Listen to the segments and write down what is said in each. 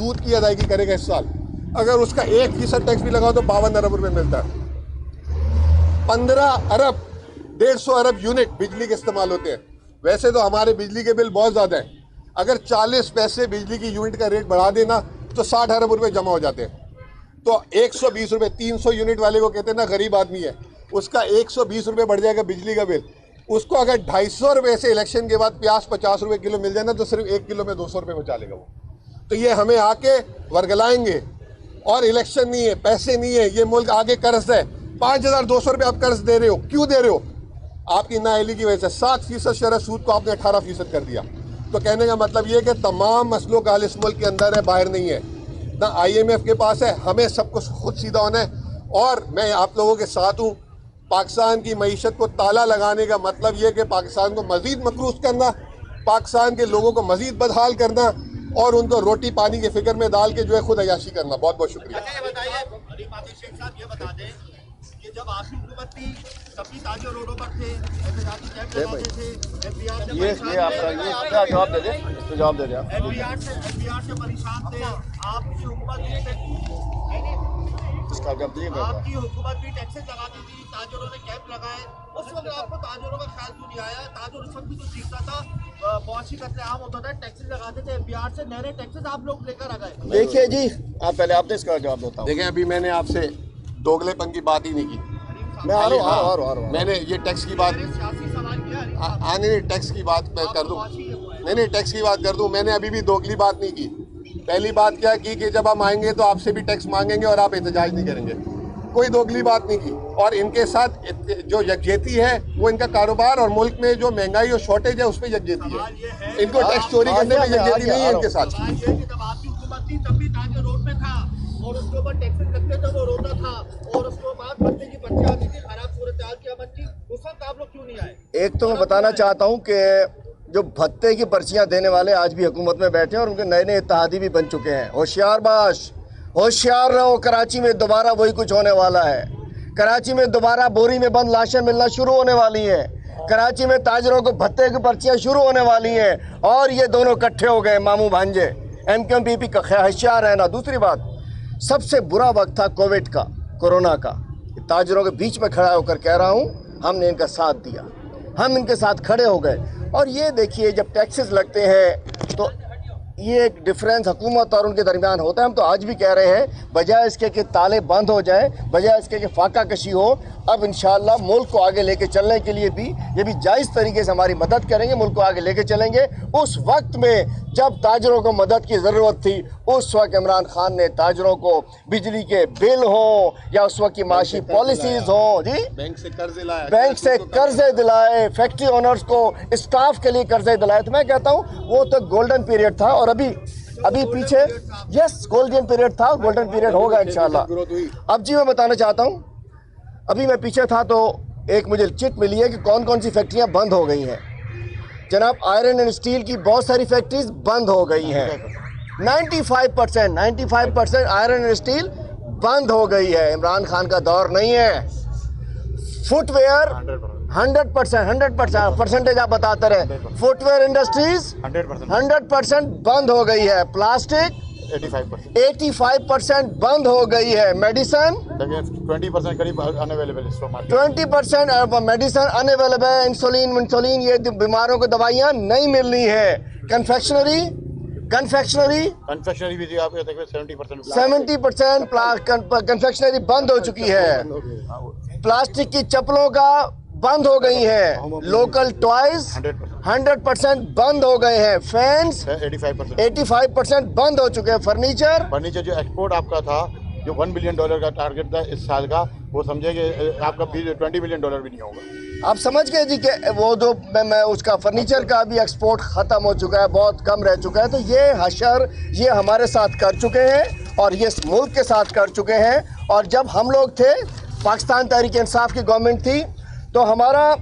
सूद की अदायगी करेगा इस साल, अगर उसका 1% टैक्स भी लगाओ तो 52 अरब रुपए मिलता है। 15 अरब 150 अरब यूनिट बिजली के इस्तेमाल होते हैं। वैसे तो हमारे बिजली के बिल बहुत ज़्यादा हैं, अगर 40 पैसे बिजली की यूनिट का रेट बढ़ा देना तो 60 अरब रुपए जमा हो जाते हैं। तो 120 रुपये 300 यूनिट वाले को कहते हैं ना गरीब आदमी है, उसका 120 रुपये बढ़ जाएगा बिजली का बिल। उसको अगर 250 रुपये से इलेक्शन के बाद प्याज 50 रुपये किलो मिल जाए ना तो सिर्फ 1 किलो में 200 रुपये बचा लेगा वो। तो ये हमें आके वर्गलाएंगे, और इलेक्शन नहीं है, पैसे नहीं है, ये मुल्क आगे कर्ज है। 5200 रुपये आप कर्ज दे रहे हो, क्यों दे रहे हो? आपकी नाअहली की वजह से। 7% शरह सूद को आपने 18% कर दिया। तो कहने का मतलब ये कि तमाम मसलों का हल इस मुल्क के अंदर है, बाहर नहीं है। ना IMF के पास है, हमें सब कुछ खुद सीधा होना है। और मैं आप लोगों के साथ हूँ। पाकिस्तान की मईशत को ताला लगाने का मतलब ये कि पाकिस्तान को मज़ीद मकरूज करना, पाकिस्तान के लोगों को मज़ीद बदहाल करना और उनको रोटी पानी के फिक्र में डाल के जो है खुद अयाशी करना। बहुत बहुत शुक्रिया। ये बताइए शेख साहब, ये बता दें कि जब आपकी हुकूमत थी सभी ताजर रोडों पर थे, एहतजाजी कैंप लगाते थे, FBR से ये आपका जवाब दे दे, तो जवाब दे दे। FBR से परेशान थे। आपकी हुकूमत इसका जवाब दिए। आपकी हुकूमत भी टैक्सेस लगाती थी, ताजरों ने कैंप लगाए, उस वक्त आपको ताजरों का ख्याल क्यों नहीं आया? ताजर उस वक्त भी तो सीखता था, बहुत ही कत्लेआम होता था, टैक्सेस लगाते थे, FBR से नए टैक्सेस आप लोग लेकर आ गए। देखिए जी, आप पहले आपने इसका जवाब देता हूँ। देखें, अभी मैंने आपसे दोगलेपन की बात ही नहीं की। मैं आ रहा हूँ। मैंने ये टैक्स की बात, सियासी सवाल किया। नहीं टैक्स की बात मैं कर दूं, नहीं टैक्स की बात कर दूं। मैंने अभी भी दोगली बात नहीं की। पहली बात क्या की कि जब हम आएंगे तो आपसे भी टैक्स मांगेंगे और आप एहतजाज नहीं करेंगे। कोई दोगली बात नहीं की। और इनके साथ जो यकजहती है वो इनका कारोबार, और मुल्क में जो महंगाई और शॉर्टेज है उस पर यकजहती है। इनको टैक्स चोरी करने में यकजहती नहीं है इनके साथ। जब आपकी हुकूमत थी तब भी ताजर रोड पे था और उसके ऊपर टैक्सेस लगते थे, वो रोता था, और उसके बाद बच्चे की बच्चे आती थी, खराब सूरत हाल की अमन की, उस वक्त आप लोग क्यों नहीं आए? एक तो मैं बताना चाहता हूँ कि जो भत्ते की पर्चियाँ देने वाले आज भी हुकूमत में बैठे हैं और उनके नए नए इत्तेहादी भी बन चुके हैं। होशियार रहो, कराची में दोबारा वही कुछ होने वाला है। कराची में दोबारा बोरी में बंद लाशें मिलना शुरू होने वाली हैं। कराची में ताजरों को भत्ते की पर्चियाँ शुरू होने वाली हैं, और ये दोनों इकट्ठे हो गए मामू भांजे। MKMPP का होशियार रहना। दूसरी बात, सबसे बुरा वक्त था कोविड का, कोरोना का। ताजरों के बीच में खड़ा होकर कह रहा हूँ, हमने इनका साथ दिया, हम इनके साथ खड़े हो गए। और ये देखिए, जब टैक्सेस लगते हैं तो ये एक डिफरेंस हुकूमत और उनके दरमियान होता है। हम तो आज भी कह रहे हैं, बजाय इसके कि ताले बंद हो जाए, बजाय इसके कि फाका कशी हो, अब इंशाअल्लाह मुल्क को आगे लेके चलने के लिए भी ये भी जायज़ तरीके से हमारी मदद करेंगे, मुल्क को आगे लेके चलेंगे। उस वक्त में जब ताजरों को मदद की ज़रूरत थी, उस वक्त इमरान खान ने ताजरों को बिजली के बिल हो या उस वक्त की माशी पॉलिसीज़ हो, जी बैंक से कर्जे दिलाए, फैक्ट्री ओनर्स को स्टाफ के लिए कर्जे दिलाए। तो मैं कहता हूँ वो तो गोल्डन पीरियड था, और अभी पीछे यस गोल्डन पीरियड था, गोल्डन पीरियड होगा इंशाल्लाह। अब जी मैं बताना चाहता हूँ, अभी मैं पीछे था तो एक मुझे चिट मिली है कि कौन कौन सी फैक्ट्रियाँ बंद हो गई हैं। जनाब, आयरन एंड स्टील की बहुत सारी फैक्ट्रीज बंद हो गई हैं। 95% आयरन एंड स्टील बंद हो गई है। इमरान खान का दौर नहीं है। फुटवेयर 100% परसेंटेज आप बताते रहे। फुटवेयर इंडस्ट्रीज 100% बंद हो गई है। प्लास्टिक 85% बंद हो गई है। मेडिसिन 20% करीब अनअवेलेबल है। 20% मेडिसिन अनअवेलेबल। इंसुलिन ये बीमारों को दवाइयाँ नहीं मिल रही है। कन्फेक्शनरी भी जी आप 70% कन्फेक्शनरी बंद हो चुकी है। प्लास्टिक की चप्पलों का बंद हो गई है। लोकल टॉयज 100% बंद हो गए हैं। फैंस 85% बंद हो चुके हैं। फर्नीचर जो एक्सपोर्ट आपका था, जो $1 बिलियन का टारगेट था इस साल का, वो समझे कि आपका $20 बिलियन भी नहीं होगा। आप समझ गए जी कि वो जो मैं उसका फर्नीचर का भी एक्सपोर्ट ख़त्म हो चुका है, बहुत कम रह चुका है। तो ये हशर ये हमारे साथ कर चुके हैं और ये इस मुल्क के साथ कर चुके हैं। और जब हम लोग थे, पाकिस्तान तहरीक इंसाफ की गवर्नमेंट थी, तो हमारा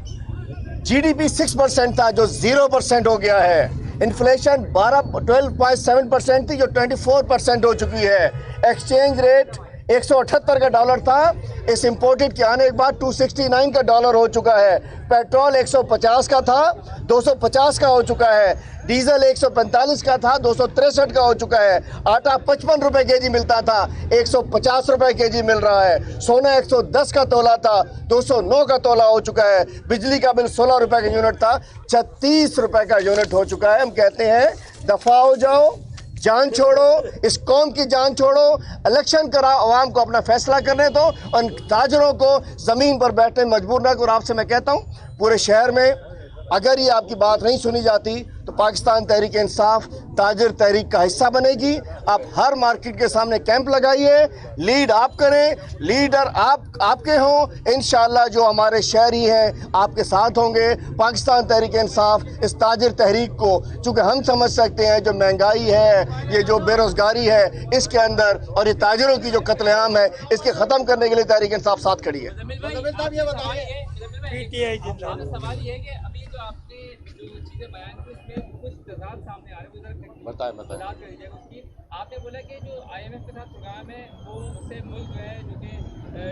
GDP 6% था, जो 0% हो गया है। इन्फ्लेशन 12.7% थी, जो 24% हो चुकी है। एक्सचेंज रेट 178 का डॉलर था, इस इंपोर्टेड के आने के बाद 269 का डॉलर हो चुका है। पेट्रोल 150 का था, 250 का हो चुका है। डीजल 145 का था, 263 का हो चुका है। आटा 55 रुपए केजी मिलता था, 150 रुपए केजी मिल रहा है। सोना 110 का तोला था, 209 का तोला हो चुका है। बिजली का बिल 16 रुपए का यूनिट था, 36 रुपए का यूनिट हो चुका है। हम कहते हैं दफा हो जाओ, जान छोड़ो, इस कौम की जान छोड़ो, इलेक्शन कराओ, आवाम को अपना फैसला करने दो और ताजरों को ज़मीन पर बैठने मजबूर ना करो। आपसे मैं कहता हूँ पूरे शहर में अगर ये आपकी बात नहीं सुनी जाती तो पाकिस्तान तहरीक इंसाफ ताजर तहरीक का हिस्सा बनेगी। आप हर मार्केट के सामने कैंप लगाइए, लीड आप करें, लीडर आपके हों। इंशाअल्लाह जो हमारे शहरी हैं आपके साथ होंगे। पाकिस्तान तहरीक इंसाफ इस ताजर तहरीक को, चूँकि हम समझ सकते हैं जो महंगाई है, ये जो बेरोज़गारी है इसके अंदर, और ये ताजरों की जो कत्लेआम है, इसके ख़त्म करने के लिए तहरीक इंसाफ साथ खड़ी है। सवाल ये है कि अभी जो आपने जो चीजें बयान की उसमें कुछ तजाद सामने आ रहे हैं, उधर बताएं। वजाहत कर दीजिएगा उसकी। आपने बोला कि जो IMF के साथ प्रोग्राम है वो उससे मुल्क जो है जो कि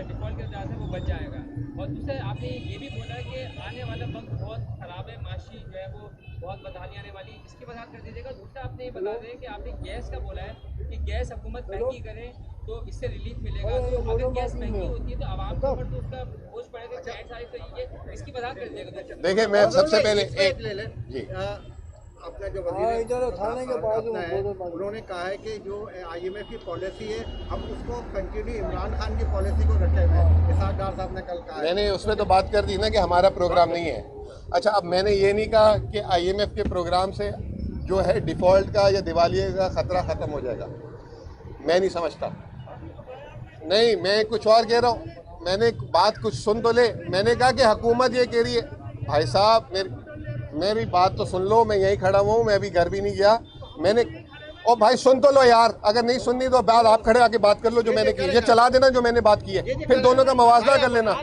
डिफॉल्ट के वजह से वो बच जाएगा, और दूसरे आपने ये भी बोला कि आने वाला वक्त बहुत ख़राब है, माशी जो है वो बहुत बदहाली आने वाली, इसकी वजाहत कर दीजिएगा। दूसरा आपने ये बता दें कि आपने गैस का बोला है कि गैस हुकूमत महंगी करे तो इससे रिलीफ मिलेगा। तो अगर गैस महंगी होती है तो आवाम के ऊपर तो उसका बोझ पड़ेगा, गैस आई तो ये इसकी वजाहत कर दीजिएगा। देखिए मैं सबसे पहले एक ले लें जी अपना जो उन्होंने कहा है कि जो IMF की पॉलिसी है हम उसको कंटिन्यू इमरान खान की पॉलिसी को रखे हुए हैं। इसाक डार साहब ने कल कहा, मैंने उसमें तो बात कर दी ना कि हमारा प्रोग्राम नहीं है। अच्छा, अब मैंने ये नहीं कहा कि IMF के प्रोग्राम से जो है डिफ़ॉल्ट का या दिवालिये का ख़तरा ख़त्म हो जाएगा, मैं नहीं समझता। नहीं, मैं कुछ और कह रहा हूँ। मैंने बात कुछ सुन तो ले। मैंने कहा कि हुकूमत ये कह रही है। भाई साहब मेरी बात तो सुन लो, मैं यहीं खड़ा हुआ हूँ, मैं अभी घर भी नहीं गया। मैंने ओ भाई सुन तो लो यार, अगर नहीं सुननी तो बाद आप खड़े आके बात कर लो जो मैंने की। ये चला देना जो मैंने बात की है, फिर दोनों का मवाजना कर लेना,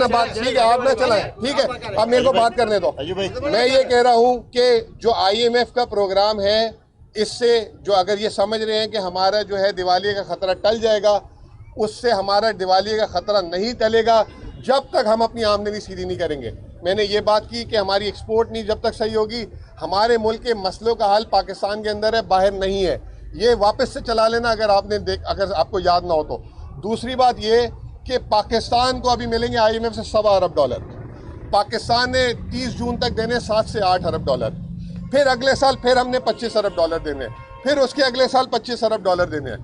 बात ठीक है, आप ना चलाएं, ठीक है। अब मेरे को बात करने दो। मैं ये कह रहा हूँ कि जो IMF का प्रोग्राम है, इससे जो अगर ये समझ रहे हैं कि हमारा जो है दिवालिये का ख़तरा टल जाएगा, उससे हमारा दिवालिये का ख़तरा नहीं टलेगा जब तक हम अपनी आमदनी सीधी नहीं करेंगे। मैंने ये बात की कि हमारी एक्सपोर्ट नहीं जब तक सही होगी, हमारे मुल्क के मसलों का हल पाकिस्तान के अंदर है, बाहर नहीं है। ये वापस से चला लेना अगर आपको याद ना हो तो। दूसरी बात ये कि पाकिस्तान को अभी मिलेंगे IMF से $1.25 अरब। पाकिस्तान ने 30 जून तक देने 7 से 8 अरब डॉलर, फिर अगले साल फिर हमने $25 अरब देने, फिर उसके अगले साल $25 अरब देने।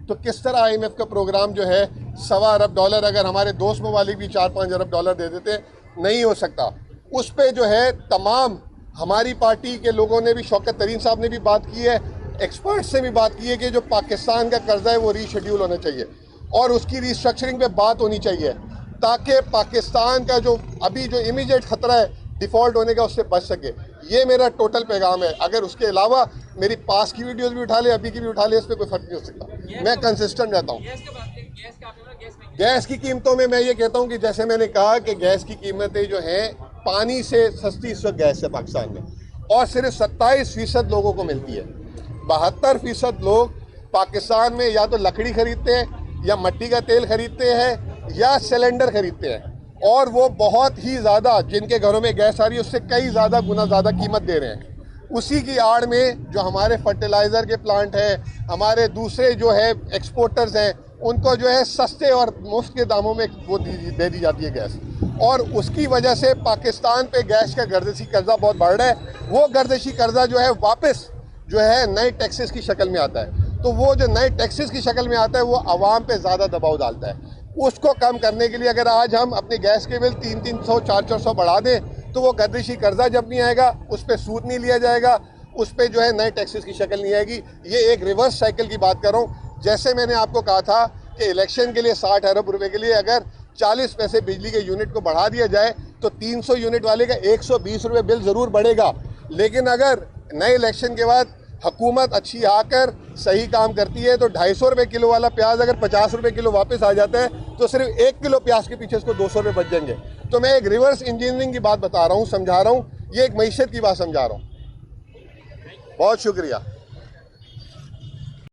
तो किस तरह IMF का प्रोग्राम जो है $1.25 अरब अगर हमारे दोस्त ममालिक भी 4-5 अरब डॉलर दे देते, नहीं हो सकता। उस पर जो है तमाम हमारी पार्टी के लोगों ने भी, शौकत तरीन साहब ने भी बात की है, एक्सपर्ट से भी बात की है कि जो पाकिस्तान का कर्जा है वो रीशेड्यूल होना चाहिए और उसकी रिस्ट्रक्चरिंग पे बात होनी चाहिए, ताकि पाकिस्तान का जो अभी जो इमीडिएट ख़तरा है डिफ़ॉल्ट होने का उससे बच सके। ये मेरा टोटल पैगाम है। अगर उसके अलावा मेरी पास की वीडियोस भी उठा ले, अभी की भी उठा ले, इस पर कोई फ़र्क नहीं हो सकता। मैं कंसिस्टेंट रहता हूँ। गैस की कीमतों में मैं ये कहता हूँ कि जैसे मैंने कहा कि गैस की कीमतें जो हैं पानी से सस्ती इस वक्त गैस है पाकिस्तान में, और सिर्फ 27% लोगों को मिलती है। 72% लोग पाकिस्तान में या तो लकड़ी खरीदते हैं या मिट्टी का तेल खरीदते हैं या सिलेंडर खरीदते हैं, और वो बहुत ही ज़्यादा, जिनके घरों में गैस आ रही है उससे कई ज़्यादा गुना ज़्यादा कीमत दे रहे हैं। उसी की आड़ में जो हमारे फर्टिलाइज़र के प्लांट हैं, हमारे दूसरे जो है एक्सपोर्टर्स हैं, उनको जो है सस्ते और मुफ्त के दामों में वो दे दी जाती है गैस, और उसकी वजह से पाकिस्तान पे गैस का गर्दिशी कर्जा बहुत बढ़ रहा है। वो गर्दिशी कर्जा जो है वापस जो है नए टैक्सेस की शक्ल में आता है, तो वो जो नए टैक्सेस की शक्ल में आता है वो आवाम पे ज़्यादा दबाव डालता है। उसको कम करने के लिए अगर आज हम अपने गैस के बिल 300, 400 बढ़ा दें तो वो गर्दिशी कर्जा जब नहीं आएगा, उस पर सूद नहीं लिया जाएगा, उस पर जो है नए टैक्सेस की शक्ल नहीं आएगी। ये एक रिवर्स साइकिल की बात कर रहा हूँ। जैसे मैंने आपको कहा था कि इलेक्शन के लिए 60 अरब रुपए के लिए अगर 40 पैसे बिजली के यूनिट को बढ़ा दिया जाए तो 300 यूनिट वाले का 120 रुपये बिल ज़रूर बढ़ेगा। लेकिन अगर नए इलेक्शन के बाद हुकूमत अच्छी आकर सही काम करती है तो 250 रुपये किलो वाला प्याज अगर 50 रुपये किलो वापस आ जाता है तो सिर्फ 1 किलो प्याज के पीछे उसको 200 रुपये बच जाएंगे। तो मैं एक रिवर्स इंजीनियरिंग की बात बता रहा हूँ, समझा रहा हूँ, ये एक मईशत की बात समझा रहा हूँ। बहुत शुक्रिया।